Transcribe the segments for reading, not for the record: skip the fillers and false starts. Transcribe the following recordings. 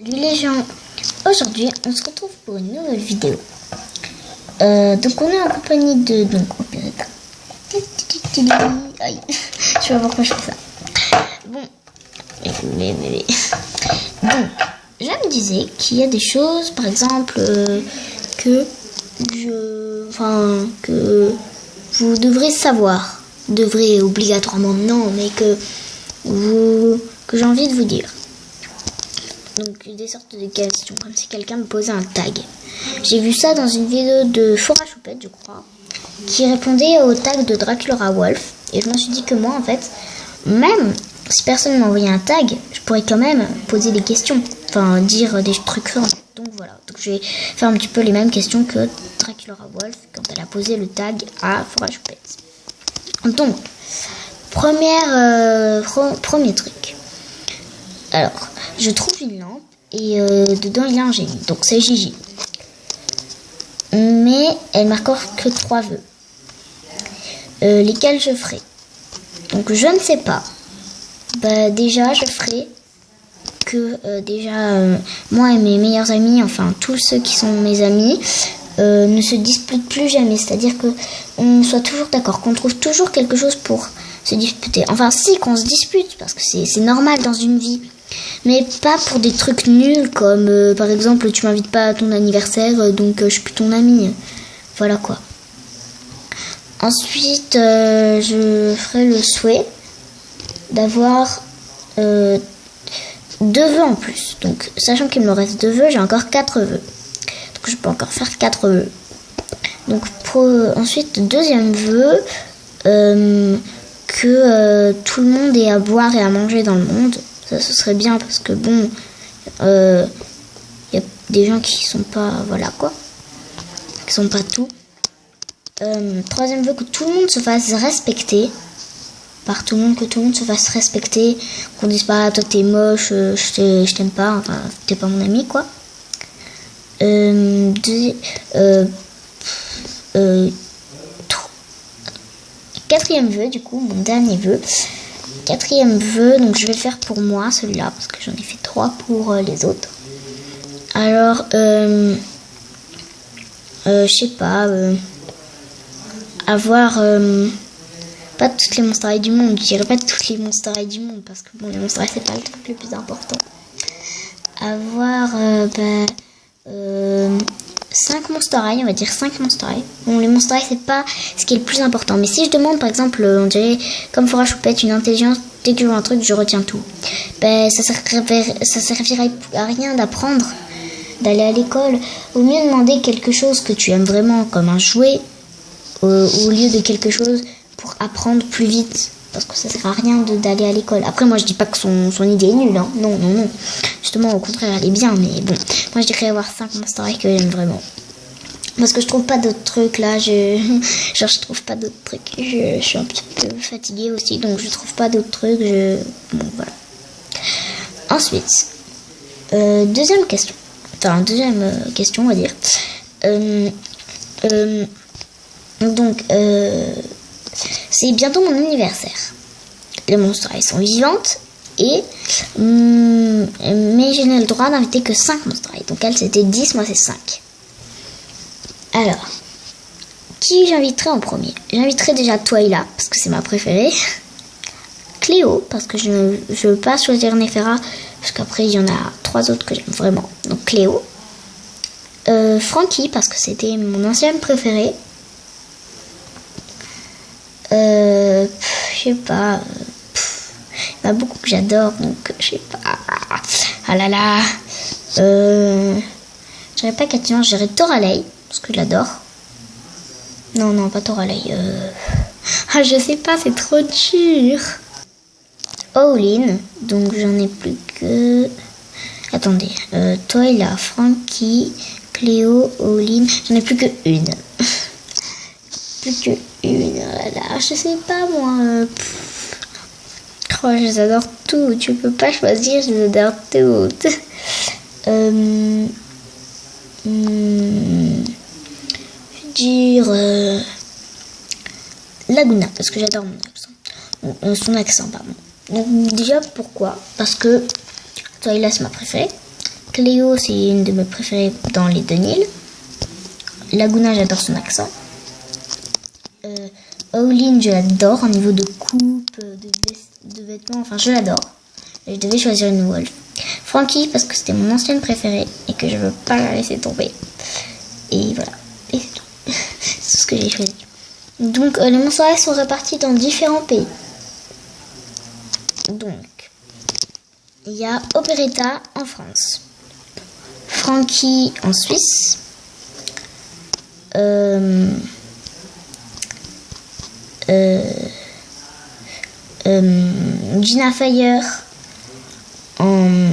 Salut les gens, aujourd'hui on se retrouve pour une nouvelle vidéo. Donc on est en compagnie de aïe, je sais pas pourquoi je fais ça. Bon, donc je me disais qu'il y a des choses, par exemple que vous devrez savoir, devrez obligatoirement non, mais que j'ai envie de vous dire. Donc des sortes de questions, comme si quelqu'un me posait un tag. J'ai vu ça dans une vidéo de Fora Choupette, je crois, qui répondait au tag de Dracula Wolf. Et je me suis dit que moi, en fait, même si personne m'envoyait un tag, je pourrais quand même poser des questions, enfin dire des trucs. Donc voilà, donc je vais faire un petit peu les mêmes questions que Dracula Wolf quand elle a posé le tag à Fora Choupette. Donc, premier truc. Alors, je trouve une lampe et dedans il y a un génie, donc c'est Gigi. Mais elle m'accorde que 3 vœux. Lesquels je ferai? Donc je ne sais pas. Bah déjà je ferai que moi et mes meilleurs amis, enfin tous ceux qui sont mes amis, ne se disputent plus jamais. C'est-à-dire que on soit toujours d'accord, qu'on trouve toujours quelque chose pour se disputer. Enfin si, qu'on se dispute, parce que c'est normal dans une vie. Mais pas pour des trucs nuls comme par exemple tu m'invites pas à ton anniversaire donc je suis plus ton ami. Voilà quoi. Ensuite je ferai le souhait d'avoir 2 vœux en plus. Donc sachant qu'il me reste 2 vœux, j'ai encore 4 vœux. Donc je peux encore faire 4 vœux. Donc ensuite deuxième vœu, que tout le monde ait à boire et à manger dans le monde. Ça, ce serait bien parce que bon, y a des gens qui sont pas, voilà quoi, qui sont pas tout. Troisième vœu, que tout le monde se fasse respecter par tout le monde, que tout le monde se fasse respecter, qu'on dise pas toi t'es moche, je t'aime pas, enfin t'es pas mon ami quoi. Quatrième vœu, du coup, mon dernier vœu. Quatrième vœu, donc je vais le faire pour moi, celui-là, parce que j'en ai fait 3 pour les autres. Alors, je sais pas, avoir pas toutes les monstres du monde. Je dirais pas toutes les monstres du monde, parce que bon, les monstres c'est pas le truc le plus important. Avoir 5 monstres, on va dire 5 monstres. Bon, les monstres c'est pas ce qui est le plus important. Mais si je demande par exemple, on dirait comme Fora Choupette, une intelligence, dès que je vois un truc, je retiens tout. Ça servirait à rien d'apprendre, d'aller à l'école. Au mieux demander quelque chose que tu aimes vraiment, comme un jouet, au lieu de quelque chose pour apprendre plus vite. Parce que ça sert à rien d'aller à l'école. Après, moi, je dis pas que son idée est nulle. Hein. Non. Justement, au contraire, elle est bien. Mais bon, moi, je dirais avoir 5 monstres que j'aime vraiment. Parce que je trouve pas d'autres trucs, là. Je trouve pas d'autres trucs. Je suis un petit peu fatiguée aussi. Donc, je trouve pas d'autres trucs. Bon, voilà. Ensuite, deuxième question. Enfin, deuxième question, on va dire. Donc, c'est bientôt mon anniversaire. Les monstres sont vivantes et mais je n'ai le droit d'inviter que 5 monstres. Donc elle c'était 10, moi c'est 5. Alors, qui j'inviterai en premier? J'inviterai déjà Twyla parce que c'est ma préférée. Cléo parce que je veux pas choisir Nefera parce qu'après il y en a 3 autres que j'aime vraiment. Donc Cléo. Frankie parce que c'était mon ancienne préférée. Je sais pas, il y en a beaucoup que j'adore, donc je sais pas. Ah là là, je dirais pas Katia, je dirais Toralei, parce que je l'adore. Non, pas Toralei. Je sais pas, c'est trop dur. Olin, donc j'en ai plus que. Attendez, Twyla, Frankie, Cléo, Olin, j'en ai plus que une. Plus que une, là, je sais pas moi. Je les adore toutes. Tu peux pas choisir, je les adore toutes. Je vais dire Laguna parce que j'adore son accent, pardon. Donc déjà pourquoi? Parce que Twyla c'est ma préférée. Cléo, c'est une de mes préférées dans les deux Nils. Laguna, j'adore son accent. Owlin, je l'adore au niveau de coupe, de vêtements, enfin je l'adore. Je devais choisir une wolf. Frankie, parce que c'était mon ancienne préférée et que je veux pas la laisser tomber. Et voilà. Et c'est tout. C'est ce que j'ai choisi. Donc, les monstres sont répartis dans différents pays. Donc, il y a Operetta en France. Frankie en Suisse. Gina Fire en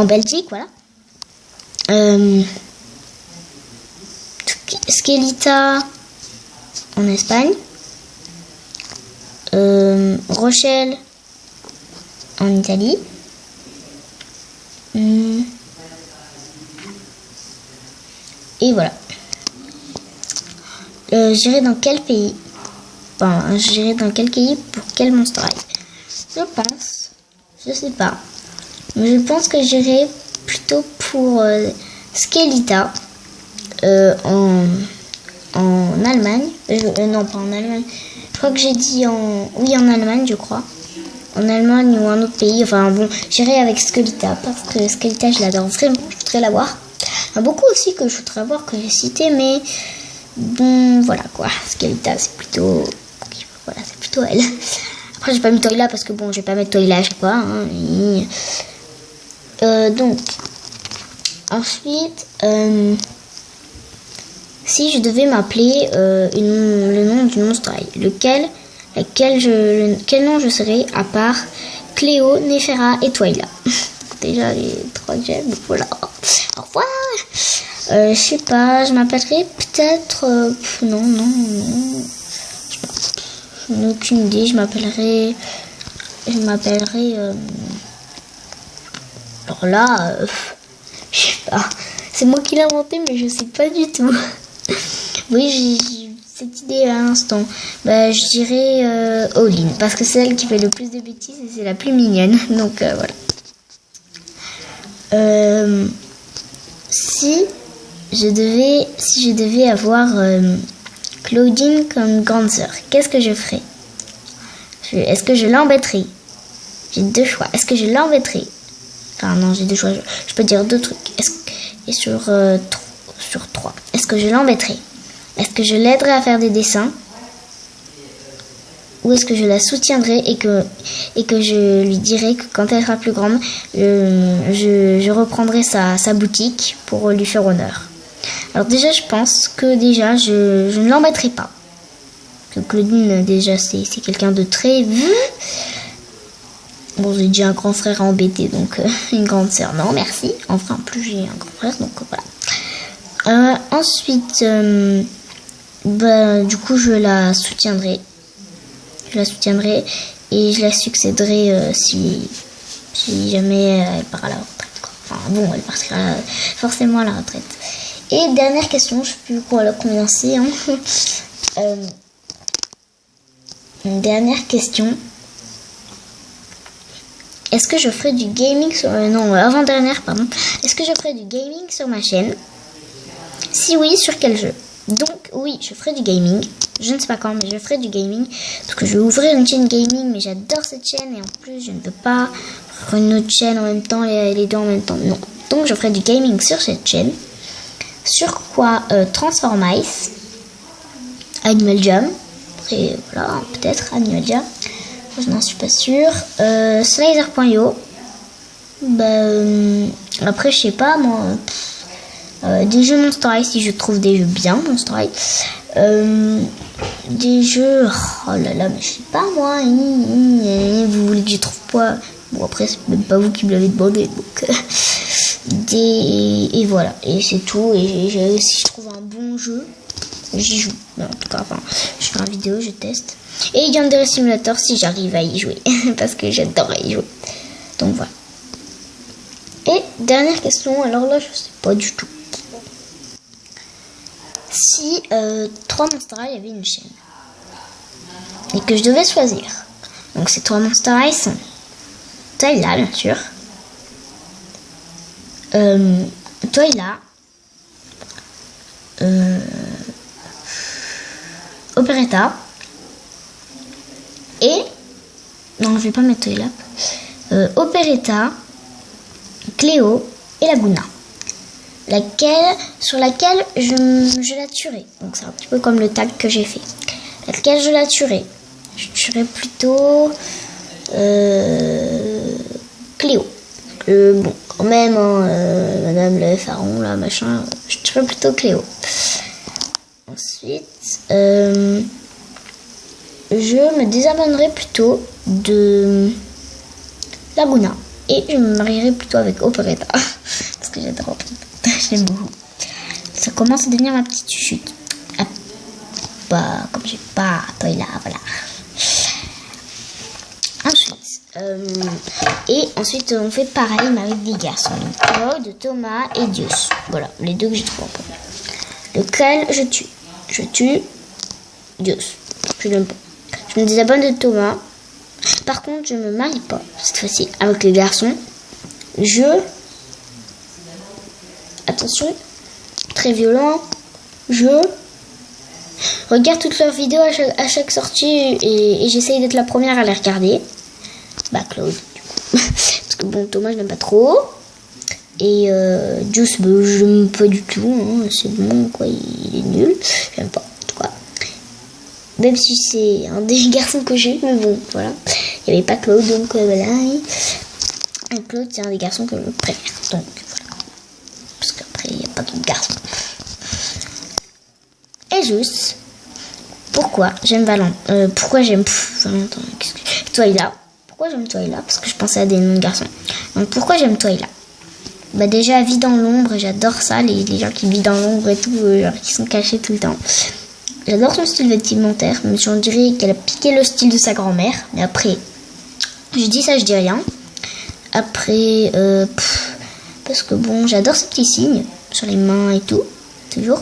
Belgique, voilà. Skelita en Espagne. Rochelle en Italie. Et voilà. J'irai dans quel pays? Enfin, j'irai dans quel pays pour quel monstre high? Je sais pas. Mais je pense que j'irai plutôt pour Skelita en Allemagne. Non, pas en Allemagne. Je crois que j'ai dit oui, en Allemagne, je crois. En Allemagne ou un autre pays. Enfin bon, j'irai avec Skelita parce que Skelita, je l'adore vraiment. Je voudrais la voir. Il y a beaucoup aussi que je voudrais voir que j'ai cité, mais bon, voilà quoi. Skelita, c'est plutôt elle. Après, j'ai pas mis Toyla parce que bon, je vais pas mettre Toyla à chaque fois. Hein. Donc, ensuite, si je devais m'appeler le nom du monstre, quel nom je serais à part Cléo, Néfera et Toyla. Déjà les trois que j'aime, voilà. Au revoir. Je sais pas, je m'appellerais peut-être... non. Je n'ai aucune idée, je m'appellerais... alors là, je sais pas. C'est moi qui l'ai inventé, mais je sais pas du tout. Oui, j'ai cette idée à l'instant. Bah, je dirais Owlin, parce que c'est elle qui fait le plus de bêtises et c'est la plus mignonne. Donc voilà. Si je devais avoir Claudine comme grande sœur, qu'est-ce que je ferais? Est-ce que je l'embêterais? J'ai deux choix. Est-ce que je l'embêterais? Enfin non, j'ai deux choix. Je peux dire deux trucs. Et sur 3. Est-ce que je l'embêterais? Est-ce que je l'aiderais à faire des dessins? Ou est-ce que je la soutiendrai et que je lui dirai que quand elle sera plus grande, je reprendrai sa boutique pour lui faire honneur. Alors déjà, je pense que déjà, je ne l'embêterai pas. Que Claudine, déjà, c'est quelqu'un de très... Bon, j'ai déjà un grand frère à embêter, donc une grande sœur, non, merci. Enfin, en plus, j'ai un grand frère, donc voilà. Ensuite, du coup, je la soutiendrai. Et je la succéderai si jamais elle part à la retraite. Quoi. Enfin bon, elle partira forcément à la retraite. Et dernière question, je sais plus combien c'est. Hein. Une dernière question. Est-ce que je ferai du gaming sur... non, avant-dernière, pardon. Est-ce que je ferai du gaming sur ma chaîne? Si oui, sur quel jeu? Donc oui, je ferai du gaming. Je ne sais pas quand, mais je ferai du gaming. Parce que je vais ouvrir une chaîne gaming, mais j'adore cette chaîne. Et en plus, je ne peux pas faire une autre chaîne en même temps, les deux en même temps. Non. Donc je ferai du gaming sur cette chaîne. Sur quoi Transformice, Animal Jam. Après, voilà, peut-être Animal Jam. Je n'en suis pas sûre. Slicer.io. Après, je sais pas, moi... des jeux Monster High, si je trouve des jeux bien Monster High. Des jeux... Oh là là, mais je sais pas moi. Vous voulez que je trouve pas? Bon, après, c'est même pas vous qui me l'avez demandé. Donc, et voilà. Et c'est tout. Et si je trouve un bon jeu, j'y joue. En tout cas, enfin, je fais une vidéo, je teste. Et Yandere Simulator si j'arrive à y jouer. Parce que j'adore y jouer. Donc voilà. Et dernière question. Alors là, je sais pas du tout. Si 3 Monster High avaient une chaîne et que je devais choisir, donc ces 3 Monster High sont Toila, bien sûr. Toila. Operetta. Et... Non, je vais pas mettre Toila. Operetta, Cléo et Laguna. Sur laquelle je la tuerai. Donc c'est un petit peu comme le tag que j'ai fait. Laquelle je la tuerai. Je tuerai plutôt Cléo. Bon, quand même, hein, Madame le Pharaon, là, machin, je tuerai plutôt Cléo. Ensuite, je me désabonnerai plutôt de Laguna. Et je me marierai plutôt avec Operetta. Parce que j'adore Operetta. Je l'aime beaucoup. Ça commence à devenir ma petite chute. Bah, comme j'ai pas Toila, voilà. Ensuite, on fait pareil, mais avec des garçons. Claude, Thomas et Dios. Voilà, les deux que j'ai trouvés en premier. Lequel je tue? Je tue Dios. Je l'aime pas. Je me désabonne de Thomas. Par contre, je me marie pas cette fois-ci avec les garçons. Attention, très violent. Je regarde toutes leurs vidéos à chaque sortie et j'essaye d'être la première à les regarder. Bah Claude, du coup. Parce que bon, Thomas, je l'aime pas trop. Et Juice, bah, je l'aime pas du tout. Hein. C'est bon, quoi, il est nul. J'aime pas, en tout cas. Même si c'est un des garçons que j'ai, mais bon, voilà. Il n'y avait pas Claude, donc voilà. Et Claude, c'est un des garçons que je préfère. Donc voilà. Parce qu'après, il n'y a pas d'autres garçons. Et Juice. Pourquoi j'aime Valentin? Pourquoi j'aime Valentin? Toila. Pourquoi j'aime Toila? Parce que je pensais à des noms de garçons. Donc pourquoi j'aime Toila? Bah déjà, vie dans l'ombre, j'adore ça, les gens qui vivent dans l'ombre et tout, genre qui sont cachés tout le temps. J'adore son style vestimentaire, mais on dirait qu'elle a piqué le style de sa grand-mère. Mais après, je dis ça, je dis rien. Après, parce que bon, j'adore ces petits signes sur les mains et tout, toujours.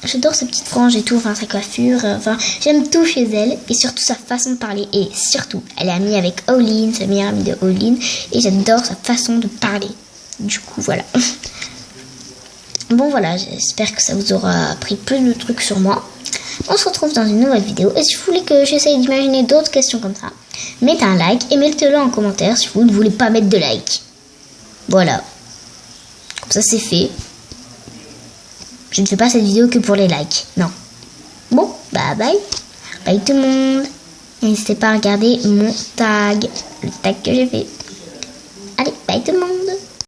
J'adore sa petite frange et tout, enfin sa coiffure, enfin j'aime tout chez elle et surtout sa façon de parler et surtout elle est amie avec Olin, sa meilleure amie de Olin et j'adore sa façon de parler. Du coup voilà. Bon voilà, j'espère que ça vous aura appris plus de trucs sur moi. On se retrouve dans une nouvelle vidéo et si vous voulez que j'essaye d'imaginer d'autres questions comme ça, mettez un like et mettez-le en commentaire si vous ne voulez pas mettre de like. Voilà. Comme ça c'est fait. Je ne fais pas cette vidéo que pour les likes. Non. Bon, bah bye. Bye tout le monde. N'hésitez pas à regarder mon tag. Le tag que j'ai fait. Allez, bye tout le monde.